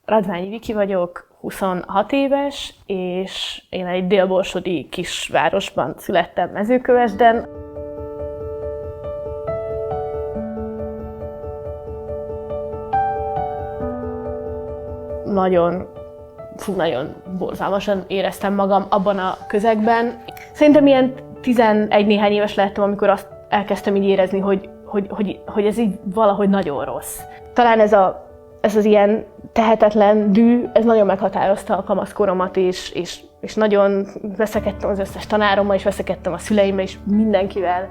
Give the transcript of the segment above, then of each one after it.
Radványi Viki vagyok, 26 éves, és én egy délborsodi kisvárosban születtem, Mezőkövesden. Nagyon borzalmasan éreztem magam abban a közegben. Szerintem ilyen 11 néhány éves lettem, amikor azt elkezdtem így érezni, hogy ez így valahogy nagyon rossz. Talán ez az ilyen tehetetlen dű, ez nagyon meghatározta a kamaszkoromat is, és nagyon veszekedtem az összes tanárommal, és veszekedtem a szüleimmel, és mindenkivel,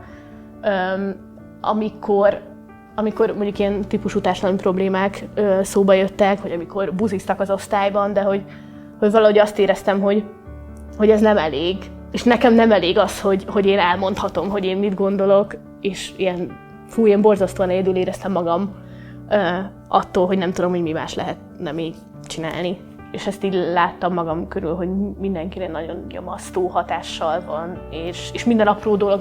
amikor mondjuk ilyen típusú társadalmi problémák szóba jöttek, vagy amikor buziztak az osztályban, de hogy valahogy azt éreztem, hogy ez nem elég, és nekem nem elég az, hogy én elmondhatom, hogy én mit gondolok, és ilyen borzasztóan egyedül éreztem magam attól, hogy nem tudom, hogy mi más lehetne még csinálni. És ezt így láttam magam körül, hogy mindenkire nagyon nyomasztó hatással van, és minden apró dolog,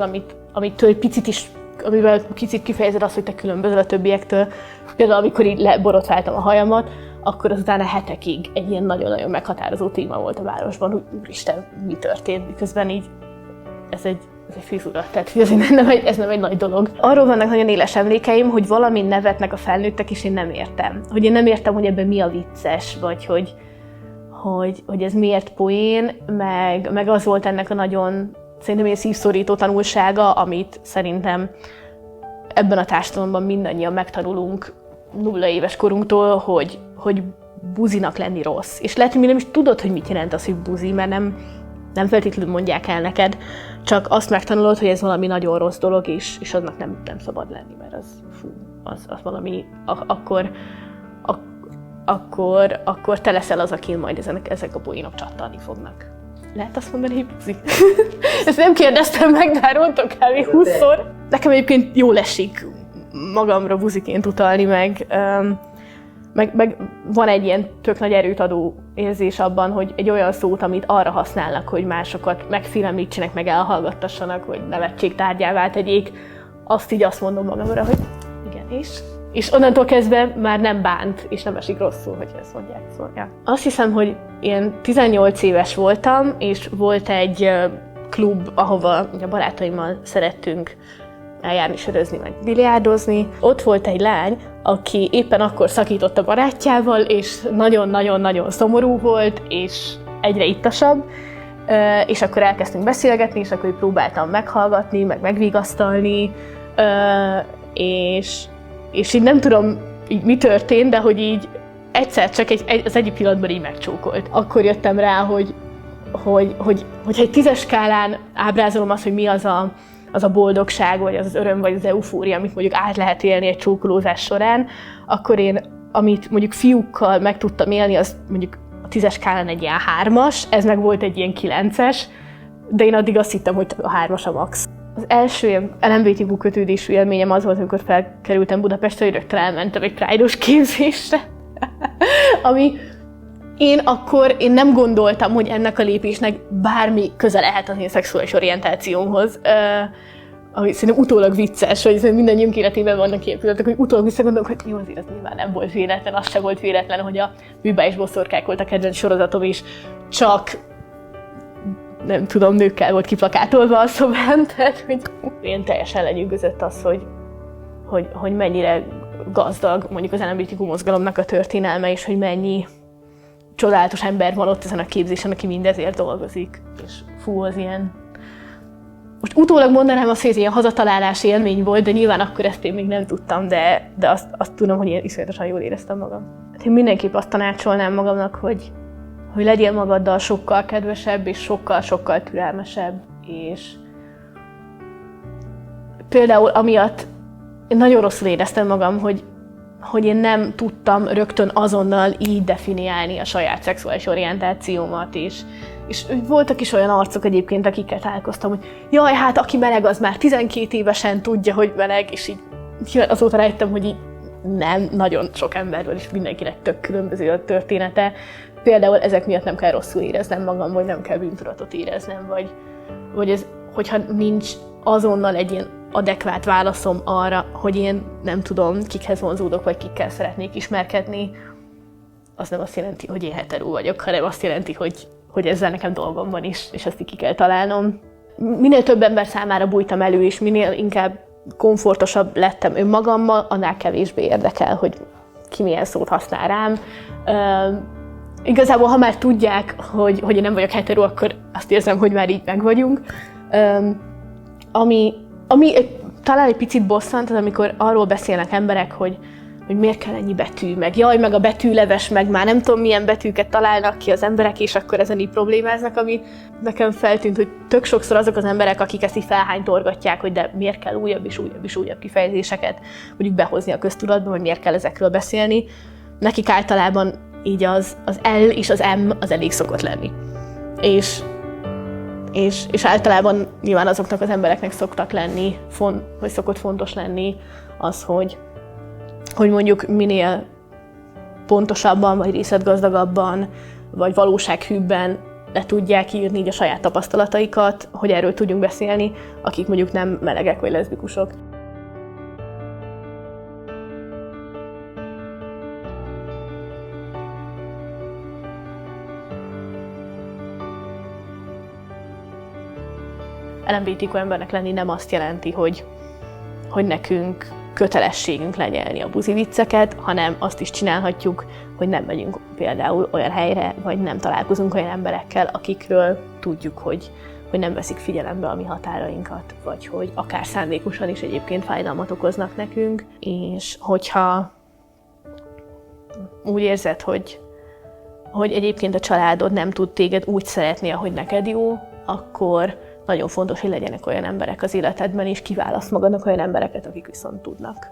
amivel picit kifejezed azt, hogy te különbözöl a többiektől. Például amikor így leborotváltam a hajamat, akkor azután hetekig egy ilyen nagyon-nagyon meghatározó téma volt a városban, hogy úristen, mi történt, miközben így ez egy fizura, tehát ez nem egy nagy dolog. Arról vannak nagyon éles emlékeim, hogy valamin nevetnek a felnőttek, és én nem értem. Hogy én nem értem, hogy ebben mi a vicces, vagy hogy ez miért poén, meg az volt ennek a nagyon, szerintem ilyen szívszorító tanulsága, amit szerintem ebben a társadalomban mindannyian megtanulunk 0 éves korunktól, hogy buzinak lenni rossz. És lehet, hogy mi nem is tudod, hogy mit jelent az, hogy buzi, mert nem feltétlenül mondják el neked, csak azt megtanulod, hogy ez valami nagyon rossz dolog, és annak nem szabad lenni, mert az valami, akkor te leszel az, akin majd ezek a poénok csattanni fognak. Lehet azt mondani, hogy buzi? Ezt nem kérdeztem meg, de hát mondtam kb. 20-szor. Nekem egyébként jól esik magamra buziként utalni, meg van egy ilyen tök nagy erőt adó érzés abban, hogy egy olyan szót, amit arra használnak, hogy másokat megfélemlítsenek, meg elhallgattassanak, hogy nevetség tárgyává tegyék, azt mondom magamra, hogy igen, és onnantól kezdve már nem bánt, és nem esik rosszul, hogy ezt mondják. Szóval, ja. Azt hiszem, hogy ilyen 18 éves voltam, és volt egy klub, ahova a barátaimmal szerettünk eljárni, sörözni, meg biliárdozni. Ott volt egy lány, aki éppen akkor szakított a barátjával, és nagyon-nagyon-nagyon szomorú volt, és egyre ittasabb. És akkor elkezdtünk beszélgetni, és akkor próbáltam meghallgatni, meg megvigasztalni, és így nem tudom, így mi történt, de hogy így egyszer csak az egyik pillanatban így megcsókolt. Akkor jöttem rá, hogy egy 10-es skálán ábrázolom azt, hogy mi az a boldogság, vagy az öröm, vagy az eufória, amit mondjuk át lehet élni egy csókolózás során, akkor én, amit mondjuk fiúkkal meg tudtam élni, az mondjuk a 10-es skálán egy ilyen 3-as, ez meg volt egy ilyen 9-es, de én addig azt hittem, hogy a 3-as a max. Az első ilyen LMBTQ kötődésű élményem az volt, amikor felkerültem Budapestre, hogy rögtön elmentem egy Pride-os képzésre, ami én nem gondoltam, hogy ennek a lépésnek bármi köze lehet az én szexuális orientációmhoz. Ami szerintem utólag vicces, hogy mindannyiunk életében vannak ilyen pillanatok, hogy utólag visszagondolok, hogy jó, azért az nyilván nem volt véletlen, az se volt véletlen, hogy a Bűbá és Boszorkák volt a kedvenc sorozatom is, csak nem tudom, nőkkel volt kiplakátolva a szobán, tehát hogy én teljesen lenyűgözött az, hogy mennyire gazdag mondjuk az LMBTQ mozgalomnak a történelme, és hogy mennyi csodálatos ember van ott ezen a képzésen, aki mindezért dolgozik. És az ilyen... Most utólag mondanám azt, hogy ez ilyen hazatalálási élmény volt, de nyilván akkor ezt én még nem tudtam, de azt tudom, hogy én iszonyatosan jól éreztem magam. Hát én mindenképp azt tanácsolnám magamnak, hogy legyél magaddal sokkal kedvesebb, és sokkal türelmesebb, és például amiatt én nagyon rosszul éreztem magam, hogy én nem tudtam rögtön azonnal így definiálni a saját szexuális orientációmat is. És voltak is olyan arcok egyébként, akikkel találkoztam, hogy jaj, hát aki meleg, az már 12 évesen tudja, hogy meleg, és így azóta rájöttem, hogy így nem, nagyon sok emberből, és mindenkinek tök különböző a története. Például ezek miatt nem kell rosszul éreznem magam, vagy nem kell bűntudatot éreznem, vagy hogyha nincs azonnal egy ilyen adekvát válaszom arra, hogy én nem tudom, kikhez vonzódok, vagy kikkel szeretnék ismerkedni, az nem azt jelenti, hogy én hetero vagyok, hanem azt jelenti, hogy ezzel nekem dolgom van is, és ezt ki kell találnom. Minél több ember számára bújtam elő, és minél inkább komfortosabb lettem önmagammal, annál kevésbé érdekel, hogy ki milyen szót használ rám. Igazából, ha már tudják, hogy én nem vagyok hetero, akkor azt érzem, hogy már így meg vagyunk. Ami talán egy picit bosszant, az amikor arról beszélnek emberek, hogy miért kell ennyi betű, meg jaj, meg a betűleves, meg már nem tudom milyen betűket találnak ki az emberek, és akkor ezen így problémáznak, ami nekem feltűnt, hogy tök sokszor azok az emberek, akik ezt így felhánytorgatják, hogy de miért kell újabb és újabb és újabb kifejezéseket mondjuk behozni a köztudatba, vagy miért kell ezekről beszélni. Nekik általában így az L és az M az elég szokott lenni. És általában nyilván azoknak az embereknek szoktak lenni, vagy szokott fontos lenni az, hogy mondjuk minél pontosabban, vagy részletgazdagabban, vagy valósághűbben le tudják írni így a saját tapasztalataikat, hogy erről tudjunk beszélni, akik mondjuk nem melegek vagy leszbikusok. LMBTQ embernek lenni nem azt jelenti, hogy nekünk kötelességünk lenyelni a buzi vicceket, hanem azt is csinálhatjuk, hogy nem megyünk például olyan helyre, vagy nem találkozunk olyan emberekkel, akikről tudjuk, hogy nem veszik figyelembe a mi határainkat, vagy hogy akár szándékosan is egyébként fájdalmat okoznak nekünk, és hogyha úgy érzed, hogy egyébként a családod nem tud téged úgy szeretni, ahogy neked jó, akkor nagyon fontos, hogy legyenek olyan emberek az életedben, és kiválasz magadnak olyan embereket, akik viszont tudnak.